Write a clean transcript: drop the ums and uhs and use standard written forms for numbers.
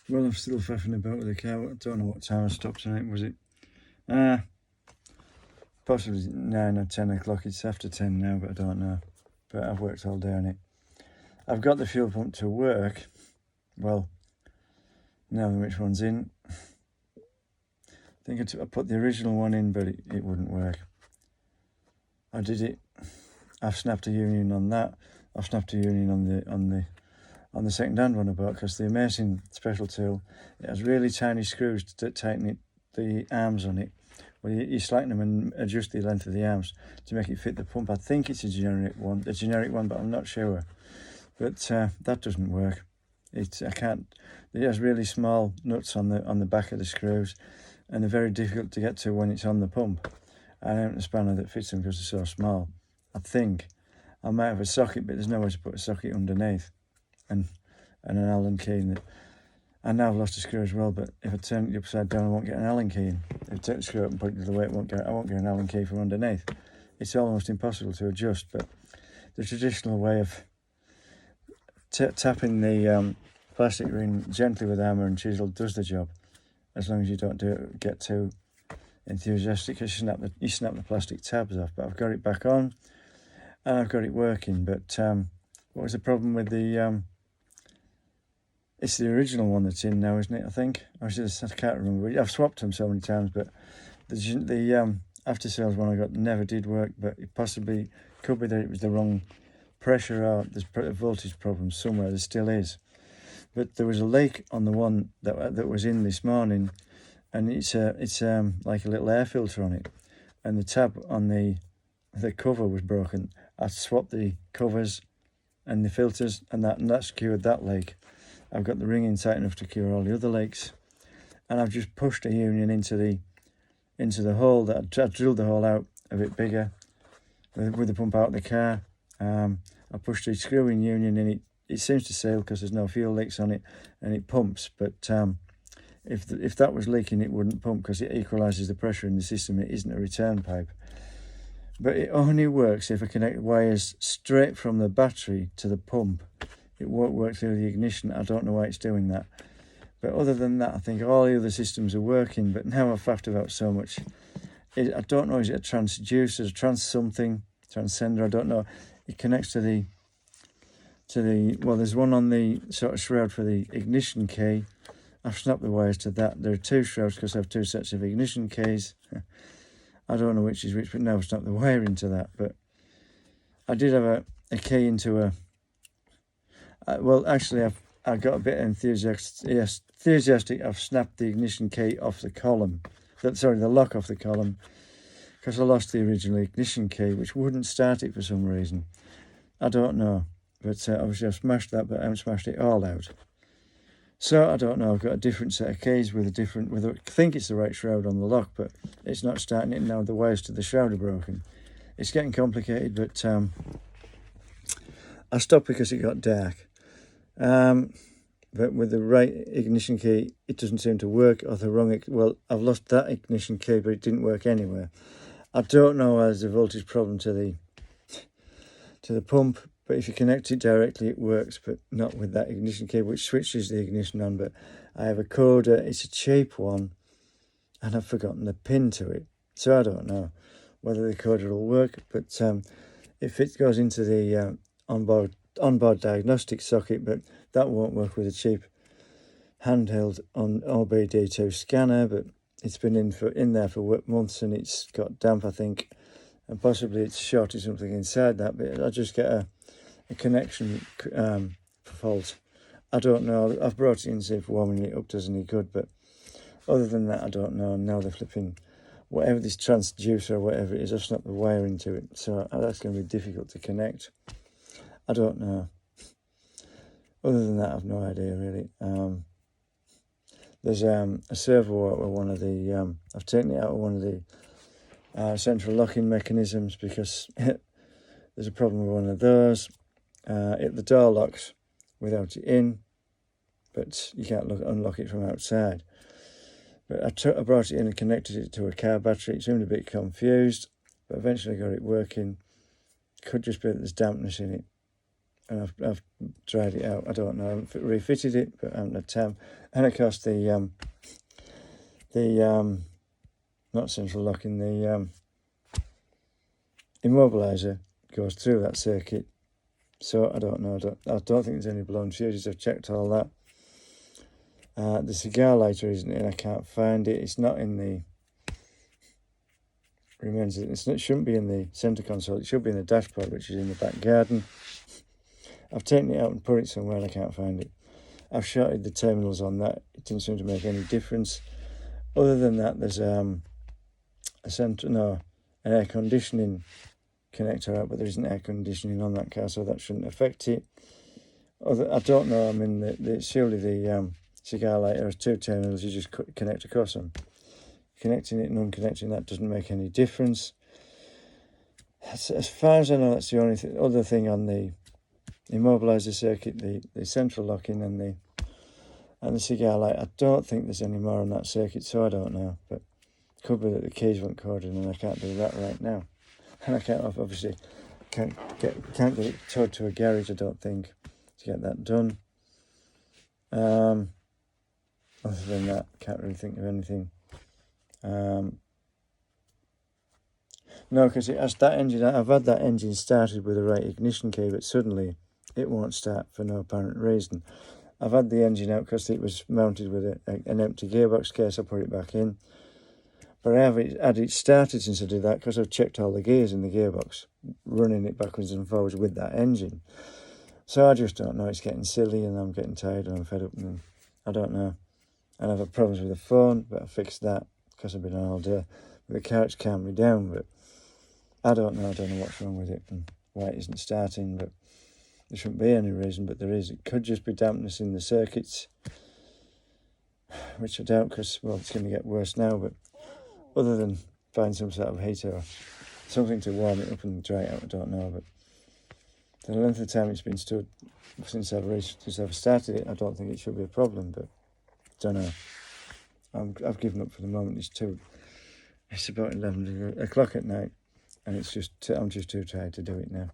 Well, I'm still faffing about with the car. I don't know what time I stopped tonight. Was it? Possibly 9 or 10 o'clock. It's after 10 now, but I don't know. But I've worked all day on it. I've got the fuel pump to work. Well, now which one's in. I think I put the original one in, but it wouldn't work. I did it. I've snapped a union on that. I've snapped a union on the second-hand one I bought, because the Amazing special tool, it has really tiny screws to tighten the arms on it. Well, you slacken them and adjust the length of the arms to make it fit the pump. I think it's a generic one, but I'm not sure. But that doesn't work. It has really small nuts on the back of the screws, and they're very difficult to get to when it's on the pump. I haven't a spanner that fits them because they're so small. I think I might have a socket, but there's no way to put a socket underneath, and an Allen key in it. And now I've lost a screw as well, but if I turn it upside down, I won't get an Allen key in. If I take the screw up and put it the way I won't get an Allen key from underneath. It's almost impossible to adjust, but the traditional way of tapping the plastic ring gently with hammer and chisel does the job, as long as you don't get too enthusiastic, because you snap the plastic tabs off. But I've got it back on, and I've got it working. But what was the problem with the it's the original one that's in now, isn't it? I think I can't remember. I've swapped them so many times, but the after sales one I got never did work. But it possibly could be that it was the wrong pressure, or there's a voltage problem somewhere. There still is, but there was a leak on the one that was in this morning, and it's like a little air filter on it, and the tab on the cover was broken. I swapped the covers and the filters, and that secured that leak. I've got the ring in tight enough to cure all the other leaks, and I've just pushed a union into the hole that I drilled the hole out a bit bigger with the pump out of the car. I pushed a screw-in union in it. It seems to sail because there's no fuel leaks on it, and it pumps. But if that was leaking, it wouldn't pump because it equalises the pressure in the system. It isn't a return pipe. But it only works if I connect wires straight from the battery to the pump. It won't work through the ignition. I don't know why it's doing that. But other than that, I think all the other systems are working. But now I've faffed about so much. I don't know, is it a transducer, a transcender, I don't know. It connects to the well, there's one on the sort of shroud for the ignition key. I've snapped the wires to that. There are two shrouds because I have two sets of ignition keys. I don't know which is which, but now I've snapped the wire into that. But I did have a key into a... well, actually, I got a bit enthusiastic. I've snapped the ignition key off the column. The lock off the column, because I lost the original ignition key, which wouldn't start it for some reason. I don't know. But obviously I've smashed that, but I haven't smashed it all out. So I don't know. I've got a different set of keys with I think it's the right shroud on the lock, but it's not starting it now. The wires to the shroud are broken. It's getting complicated, but I stopped because it got dark. But with the right ignition key, it doesn't seem to work, or the wrong... Well, I've lost that ignition key, but it didn't work anywhere. I don't know why there's a voltage problem to the pump, but if you connect it directly, it works, but not with that ignition key, which switches the ignition on. But I have a coder. It's a cheap one, and I've forgotten the pin to it. So I don't know whether the coder will work, but if it goes into the onboard diagnostic socket, but that won't work with a cheap handheld on OBD2 scanner. But it's been in there for months, and it's got damp, I think, and possibly it's shorted something inside that. But I just get a connection fault. I don't know. I've brought it in to see if warming it up does any good, but other than that, I don't know. And now they're flipping whatever this transducer or whatever it is, I've snapped the wire into it, so that's going to be difficult to connect. I don't know. Other than that, I've no idea really. There's a servo out of one of the... I've taken it out of one of the central locking mechanisms because there's a problem with one of those. The door locks without it in, but you can't unlock it from outside. But I brought it in and connected it to a car battery. It seemed a bit confused, but eventually got it working. Could just be that there's dampness in it. and I've tried it out. I don't know, I haven't refitted it, but I haven't had time. And of course the not central locking, the immobiliser goes through that circuit. So I don't know. I don't think there's any blown fuses. I've checked all that. The cigar lighter isn't in. I can't find it. It's not in the. It shouldn't be in the centre console. It should be in the dashboard, which is in the back garden. I've taken it out and put it somewhere and I can't find it. I've shorted the terminals on that. It didn't seem to make any difference. Other than that, there's an air conditioning connector out, but there isn't air conditioning on that car, so that shouldn't affect it. I don't know. I mean, surely the cigar lighter has two terminals. You just connect across them. Connecting it and unconnecting that doesn't make any difference. As far as I know, that's the only other thing on the immobiliser circuit, the central locking and the cigar light. I don't think there's any more on that circuit, so I don't know. But it could be that the keys weren't coded and I can't do that right now. And I can't get it towed to a garage, I don't think, to get that done. Other than that, can't really think of anything. No, because it has that engine. I've had that engine started with the right ignition key, but suddenly it won't start for no apparent reason. I've had the engine out because it was mounted with an empty gearbox case. I put it back in. But I haven't had it started since I did that because I've checked all the gears in the gearbox, running it backwards and forwards with that engine. So I just don't know. It's getting silly and I'm getting tired and I'm fed up and I don't know. And I've had problems with the phone, but I fixed that because I've been on all day. But the car, it's calmed me down, but I don't know what's wrong with it and why it isn't starting, but there shouldn't be any reason, but there is. It could just be dampness in the circuits, which I doubt because, well, it's going to get worse now, but other than find some sort of heater or something to warm it up and dry it out, I don't know, but the length of time it's been stood since I've started it, I don't think it should be a problem, but don't know. I've given up for the moment. It's about 11 o'clock at night, and I'm just too tired to do it now.